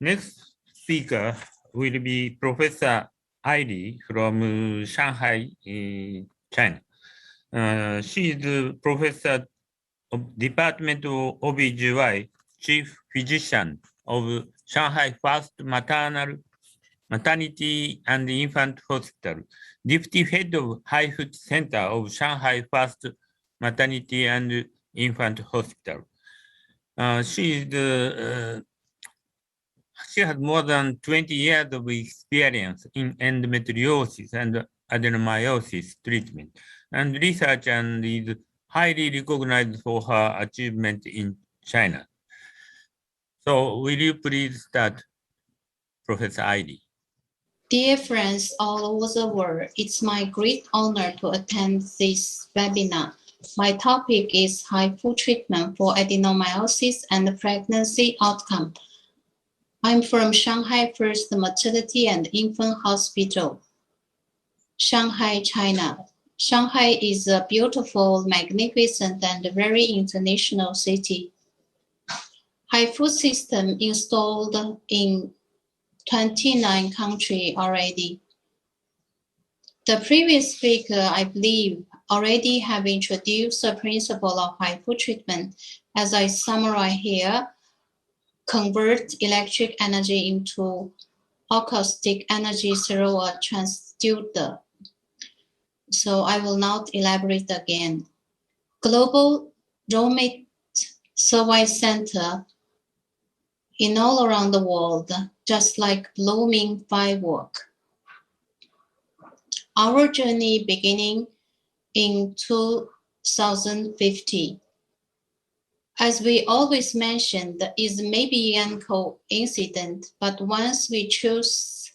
Next speaker will be Professor Aili from Shanghai, China. She is the professor of Department of OBGY, Chief Physician of Shanghai First Maternity and Infant Hospital, Deputy Head of HIFU Center of Shanghai First Maternity and Infant Hospital. She has more than 20 years of experience in endometriosis and adenomyosis treatment and research, and is highly recognized for her achievement in China. So will you please start, Professor Aili? Dear friends all over the world, it's my great honor to attend this webinar. My topic is HIFU treatment for adenomyosis and pregnancy outcome. I'm from Shanghai First Maternity and Infant Hospital, Shanghai, China. Shanghai is a beautiful, magnificent, and very international city. HIFU system installed in 29 countries already. The previous speaker, I believe, already have introduced the principle of HIFU treatment. As I summarize here, convert electric energy into acoustic energy through a transducer. So I will not elaborate again. Global Roommate Service Center in all around the world, just like blooming firework. Our journey beginning in 2050. As we always mention, that is maybe a coincidence, but once we choose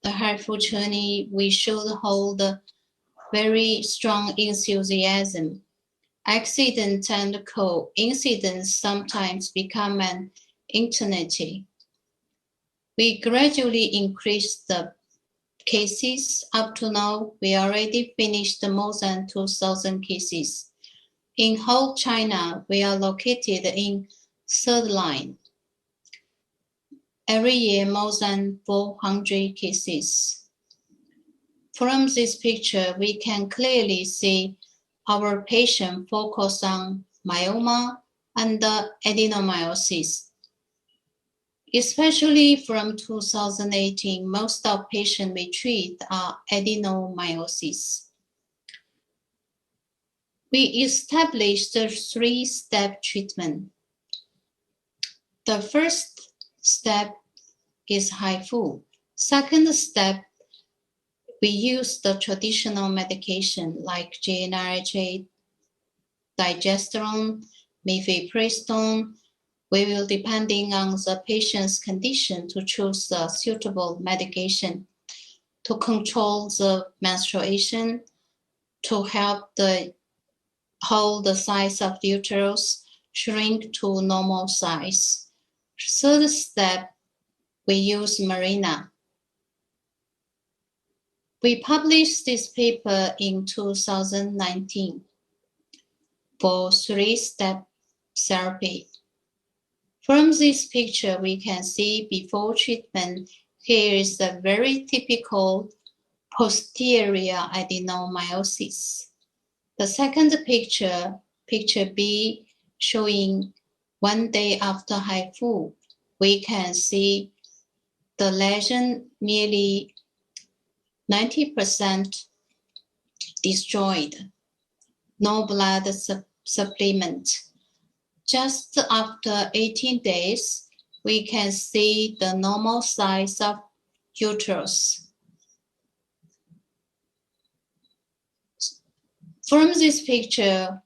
the HIFU journey, we should hold very strong enthusiasm. Accident and coincidence sometimes become an eternity. We gradually increase the cases. Up to now, we already finished more than 2,000 cases. In whole China, we are located in third line. Every year, more than 400 cases. From this picture, we can clearly see our patient focus on myoma and adenomyosis. Especially from 2018, most of patients we treat are adenomyosis. We established the three-step treatment. The first step is HIFU. Second step, we use the traditional medication like GnRH, digesterone, mifepristone. We will, depending on the patient's condition, to choose a suitable medication to control the menstruation, to help hold the size of the uterus, shrink to normal size. Third step, we use Mirena. We published this paper in 2019 for three-step therapy. From this picture, we can see before treatment, here is a very typical posterior adenomyosis. The second picture, picture B, showing 1 day after HIFU, we can see the lesion nearly 90% destroyed, no blood supplement. Just after 18 days, we can see the normal size of uterus. From this picture,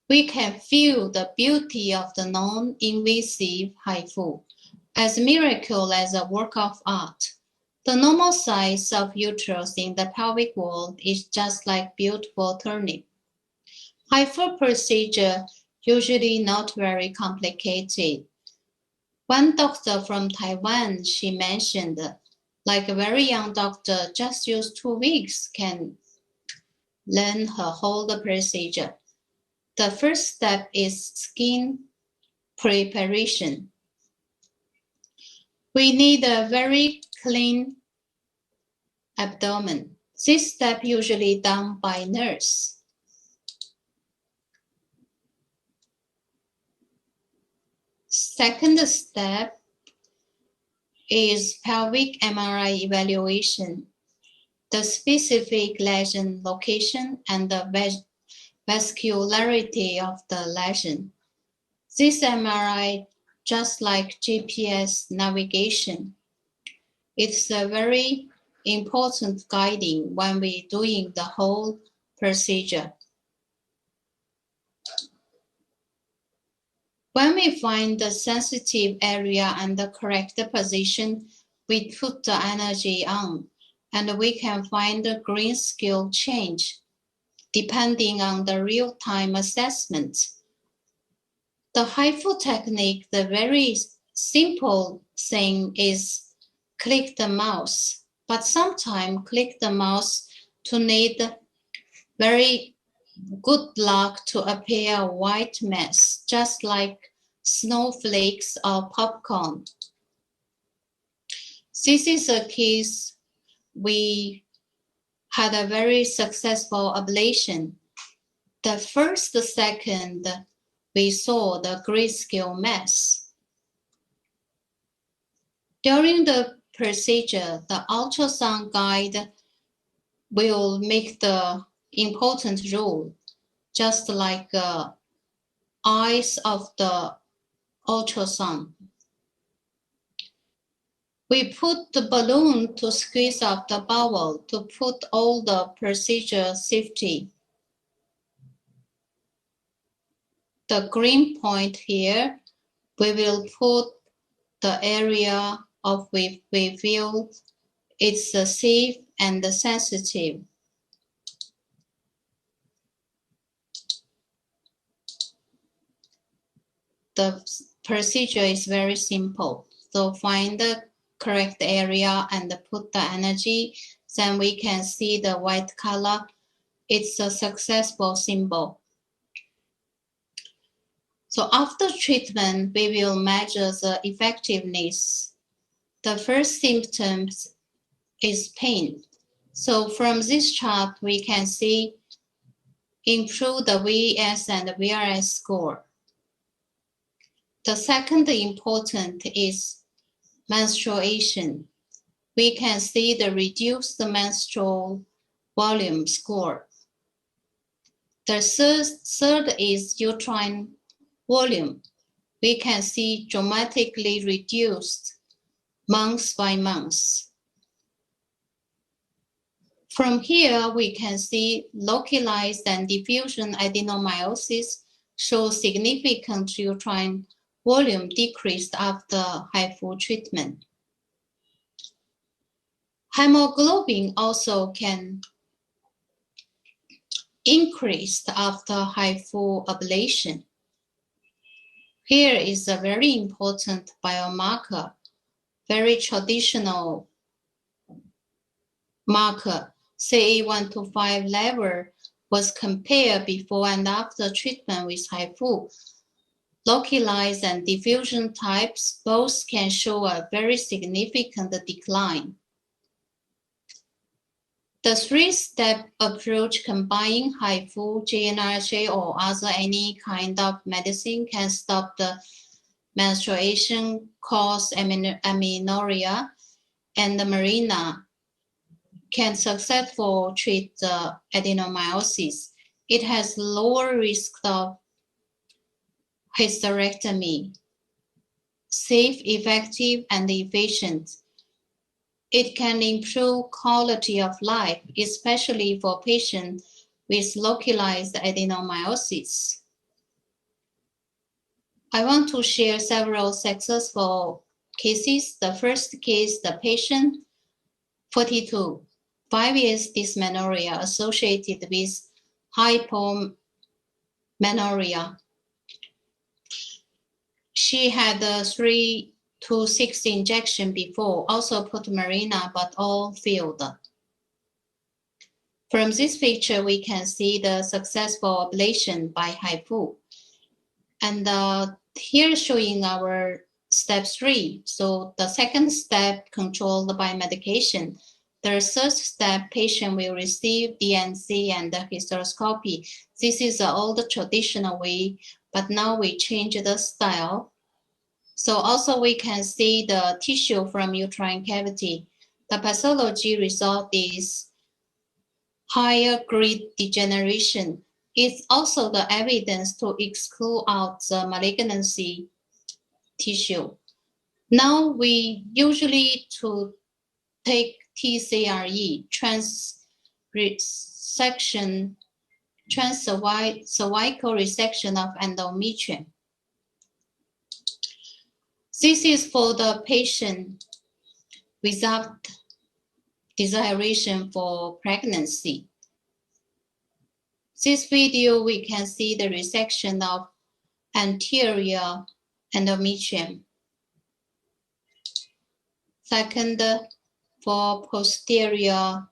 we can feel the beauty of the non-invasive HIFU as a miracle, as a work of art. The normal size of uterus in the pelvic wall is just like beautiful turnip. HIFU procedure usually not very complicated. One doctor from Taiwan, she mentioned, like a very young doctor, just use 2 weeks can learn her whole procedure. The first step is skin preparation. We need a very clean abdomen. This step usually done by nurse. Second step is pelvic MRI evaluation, the specific lesion location and the vascularity of the lesion. This MRI, just like GPS navigation, it's a very important guiding when we're doing the whole procedure. When we find the sensitive area and the correct position, we put the energy on, and we can find the green scale change depending on the real-time assessment. The HIFU technique, the very simple thing is click the mouse, but sometimes click the mouse to need very good luck to appear a white mess, just like snowflakes or popcorn. This is a case we had a very successful ablation. The first second, we saw the grayscale mass. During the procedure, the ultrasound guide will make the important role, just like eyes of the ultrasound. We put the balloon to squeeze up the bowel to put all the procedure safety. The green point here, we will put the area of we feel it's safe and sensitive. The procedure is very simple. So find the correct area and put the energy, then we can see the white color. It's a successful symbol. So after treatment, we will measure the effectiveness. The first symptom is pain. So from this chart, we can see improve the VS and VRS score. The second important is menstruation. We can see the reduced menstrual volume score. The third is uterine volume. We can see dramatically reduced month by month. From here, we can see localized and diffusion adenomyosis show significant uterine volume decreased after HIFU treatment. Hemoglobin also can increase after HIFU ablation. Here is a very important biomarker, very traditional marker. CA125 level was compared before and after treatment with HIFU. Localized and diffusion types both can show a very significant decline. The three-step approach combining HIFU, GnRH, or other any kind of medicine can stop the menstruation, cause amenorrhea, and the Mirena can successfully treat the adenomyosis. It has lower risk of hysterectomy, safe, effective, and efficient. It can improve quality of life, especially for patients with localized adenomyosis. I want to share several successful cases. The first case, the patient, 42, 5 years dysmenorrhea associated with hypomenorrhea. She had 3 to 6 injections before, also put Mirena, but all failed. From this picture, we can see the successful ablation by HIFU. And here showing our step 3. So the second step controlled by medication. The third step, patient will receive DNC and the hysteroscopy. This is the old traditional way, but now we change the style. So also we can see the tissue from uterine cavity. The pathology result is higher grade degeneration. It's also the evidence to exclude out the malignancy tissue. Now we usually to take TCRE, cervical resection of endometrium. This is for the patient without desiration for pregnancy. This video, we can see the resection of anterior endometrium. Second, for posterior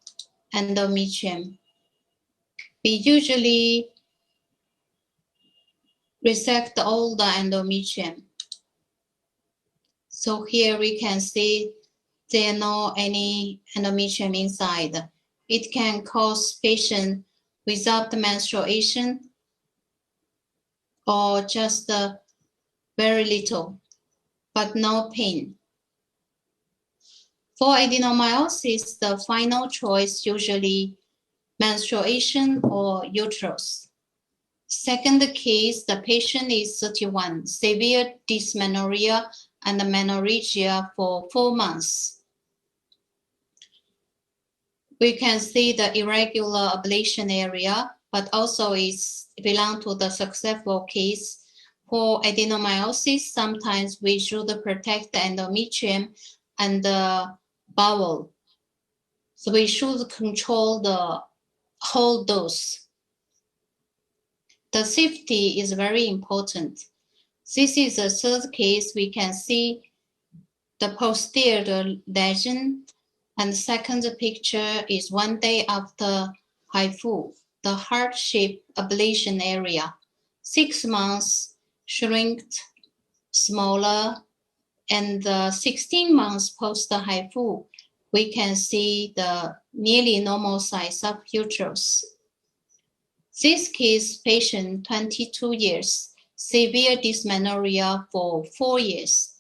endometrium. We usually resect all the endometrium. So here we can see there are no any endometrium inside. It can cause patient without menstruation or just very little, but no pain. For adenomyosis, the final choice usually menstruation or uterus. Second case, the patient is 31, severe dysmenorrhea and menorrhagia for 4 months. We can see the irregular ablation area, but also is belong to the successful case. For adenomyosis, sometimes we should protect the endometrium and the bowel. So we should control the whole dose. The safety is very important. This is the third case. We can see the posterior lesion, and the second picture is 1 day after HIFU, the heart-shaped ablation area. 6 months shrinked smaller, and 16 months post HIFU, we can see the nearly normal size of uterus. This case patient 22 years, severe dysmenorrhea for 4 years.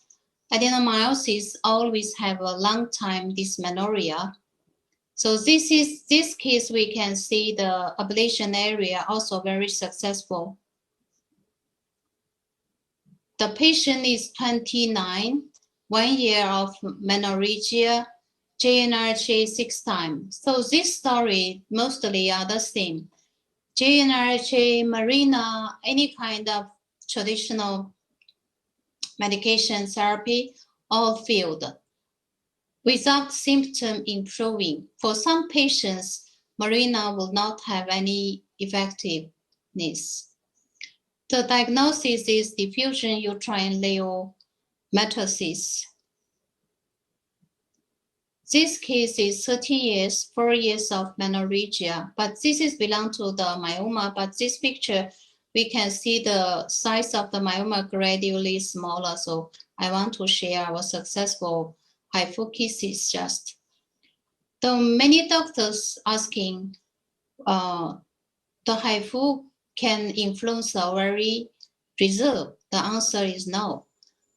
Adenomyosis always have a long time dysmenorrhea. So this case we can see the ablation area also very successful. The patient is 29, 1 year of menorrhagia, JNRH 6 times. So this story mostly are the same. JNRH, Mirena, any kind of traditional medication therapy, all failed without symptom improving. For some patients, Mirena will not have any effectiveness. The diagnosis is diffusion uterine leiometasis. This case is 13 years, 4 years of menorrhagia, but this is belong to the myoma. But this picture, we can see the size of the myoma gradually smaller. So I want to share our successful HIFU cases just. The many doctors asking, the HIFU can influence the ovary reserve. The answer is no.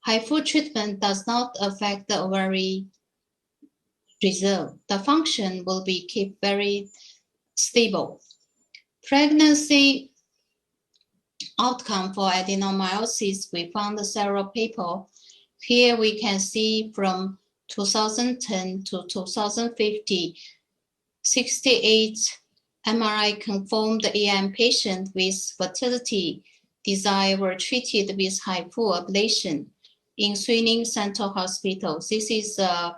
HIFU treatment does not affect the ovary reserve. The function will be kept very stable. Pregnancy outcome for adenomyosis, we found several papers. Here we can see from 2010 to 2050, 68 MRI confirmed EM patients with fertility desire were treated with HIFU ablation in Suining Central Hospital. This is the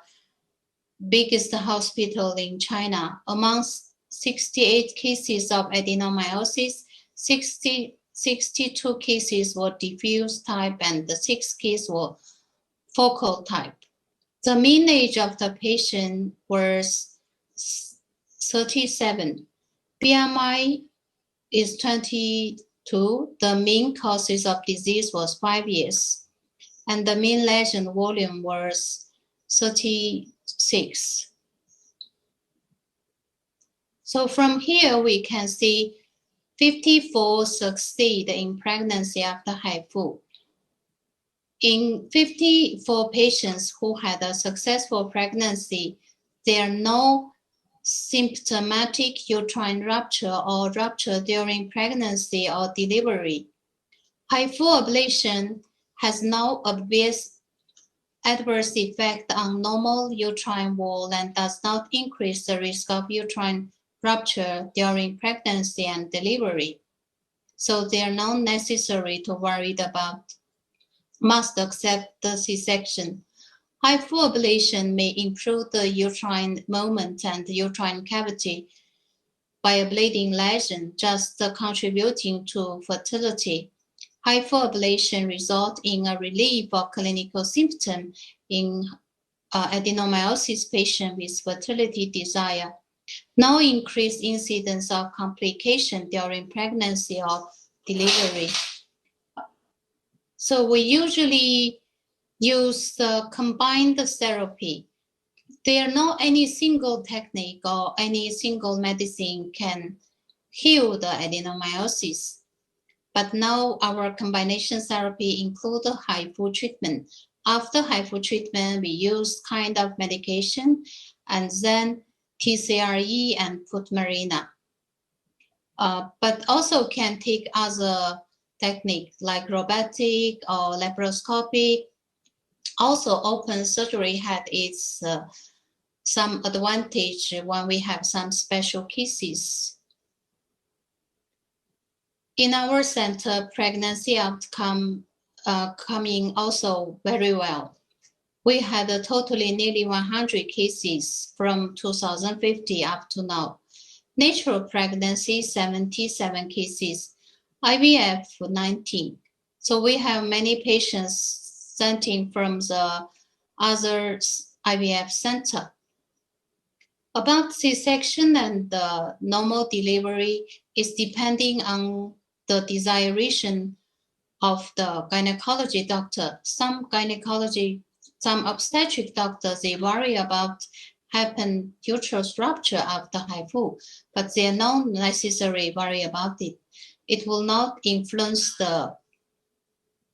biggest hospital in China. Amongst 68 cases of adenomyosis, 62 cases were diffuse type and the 6 cases were focal type. The mean age of the patient was 37. BMI is 22. The mean causes of disease was 5 years. and the mean lesion volume was 36. So from here, we can see 54 succeed in pregnancy after HIFU. In 54 patients who had a successful pregnancy, there are no symptomatic uterine rupture or rupture during pregnancy or delivery. HIFU ablation has no obvious adverse effect on normal uterine wall and does not increase the risk of uterine rupture during pregnancy and delivery. So they are not necessary to worry about. Must accept the C-section. HIFU ablation may improve the uterine movement and the uterine cavity by ablating lesion, just contributing to fertility. HIFU ablation results in a relief of clinical symptom in adenomyosis patient with fertility desire. No increased incidence of complication during pregnancy or delivery. So we usually use the combined therapy. There are not any single technique or any single medicine can heal the adenomyosis. But now our combination therapy includes HIFU treatment. After HIFU treatment, we use kind of medication and then TCRE and foot marina. But also can take other techniques like robotic or laparoscopic. Also, open surgery had its some advantage when we have some special cases. In our center, pregnancy outcome coming also very well. We had a totally nearly 100 cases from 2050 up to now. Natural pregnancy, 77 cases. IVF, 19. So we have many patients sent in from the other IVF center. About C-section and the normal delivery is depending on the desiration of the gynecology doctor. Some obstetric doctors, they worry about happen uterus rupture after HIFU, but they are not necessarily worry about it. It will not influence the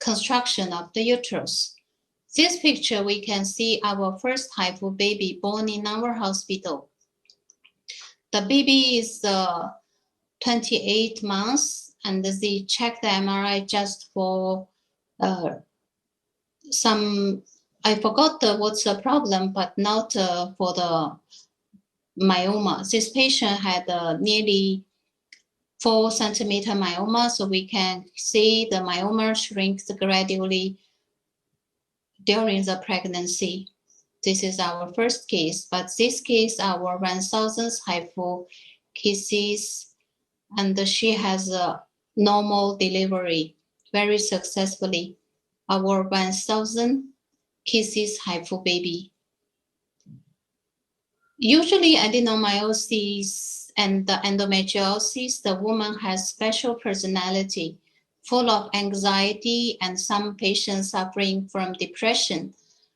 construction of the uterus. This picture, we can see our first HIFU baby born in our hospital. The baby is 28 months, and they checked the MRI just for some, I forgot what's the problem, but not for the myoma. This patient had nearly 4 centimeter myoma, so we can see the myoma shrinks gradually during the pregnancy. This is our first case, but this case, our 1,000th HIFU cases, and she has a normal delivery very successfully. Our 1,000 cases HIFU baby. Usually adenomyosis and the endometriosis, the woman has special personality, full of anxiety, and some patients suffering from depression.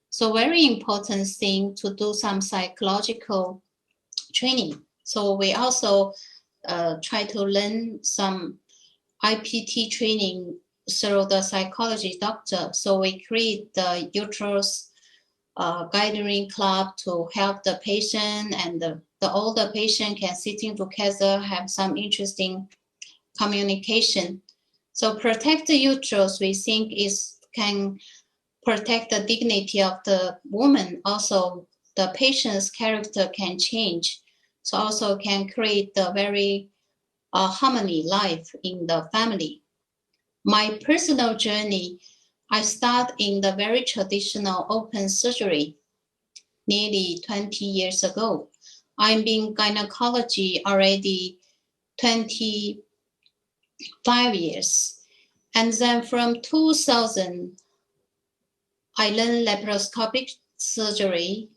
So very important thing to do some psychological training. So we also try to learn some IPT training through the psychology doctor. So we create the uterus guiding club to help the patient, and the older patient can sitting together, have some interesting communication. So protect the uterus, we think can protect the dignity of the woman. Also, the patient's character can change. So also can create the very harmony life in the family. My personal journey, I start in the very traditional open surgery nearly 20 years ago. I'm in gynecology already 25 years. And then from 2000, I learned laparoscopic surgery.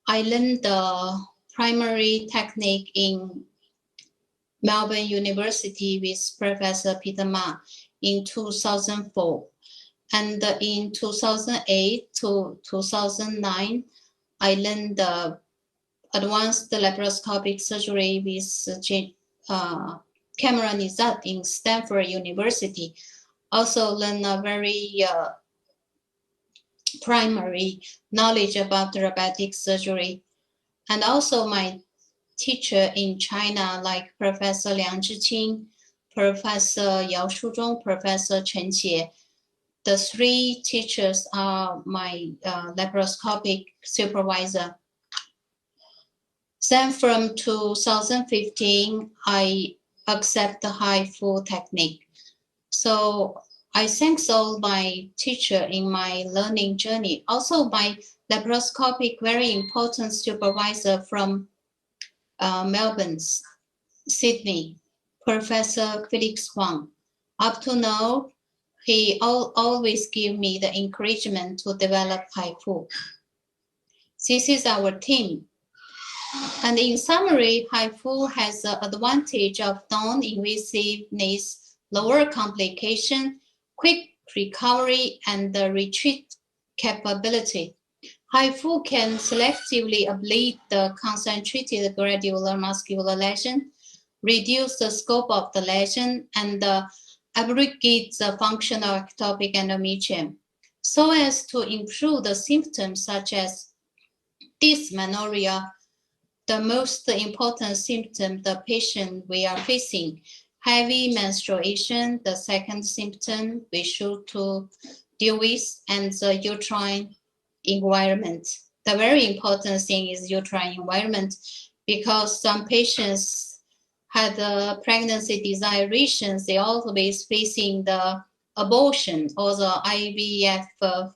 I learned the primary technique in Melbourne University with Professor Peter Ma in 2004. And in 2008 to 2009, I learned the advanced laparoscopic surgery with Cameron Izzat in Stanford University. Also learned a very primary knowledge about robotic surgery. And also my teacher in China, like Professor Liang Zhiqing, Professor Yao Shuzhong, Professor Chen Jie. The three teachers are my laparoscopic supervisor. Then from 2015, I accept the HIFU technique. So I thank all my teacher in my learning journey. Also my laparoscopic very important supervisor from Melbourne, Sydney, Professor Felix Huang. Up to now, he always give me the encouragement to develop HIFU. This is our team. And in summary, HIFU has the advantage of non-invasiveness, lower complication, quick recovery, and the retreat capability. HIFU can selectively ablate the concentrated granular muscular lesion, reduce the scope of the lesion, and abrogate the functional ectopic endometrium, so as to improve the symptoms such as dysmenorrhea, the most important symptom the patient we are facing, heavy menstruation, the second symptom we should to deal with, and the uterine environment. The very important thing is uterine environment, because some patients had pregnancy desiretions, they always facing the abortion or the IVF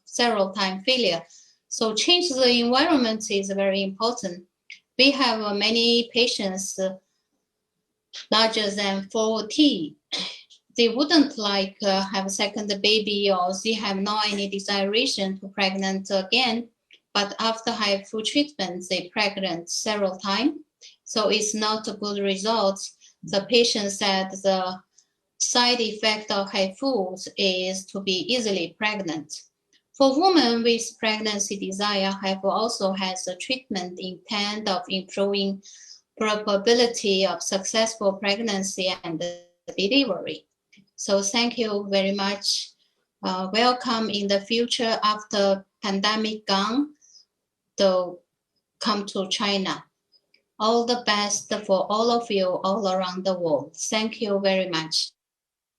several time failure. So change the environment is very important. We have many patients larger than 40. They wouldn't like have a second baby, or they have no any desiration to pregnant again. But after HIFU treatment, they pregnant several times. So it's not a good result. The patient said the side effect of HIFU is to be easily pregnant. For women with pregnancy desire, HIFU also has a treatment intent of improving probability of successful pregnancy and delivery. So thank you very much. Welcome in the future after pandemic gone, to come to China. All the best for all of you all around the world. Thank you very much.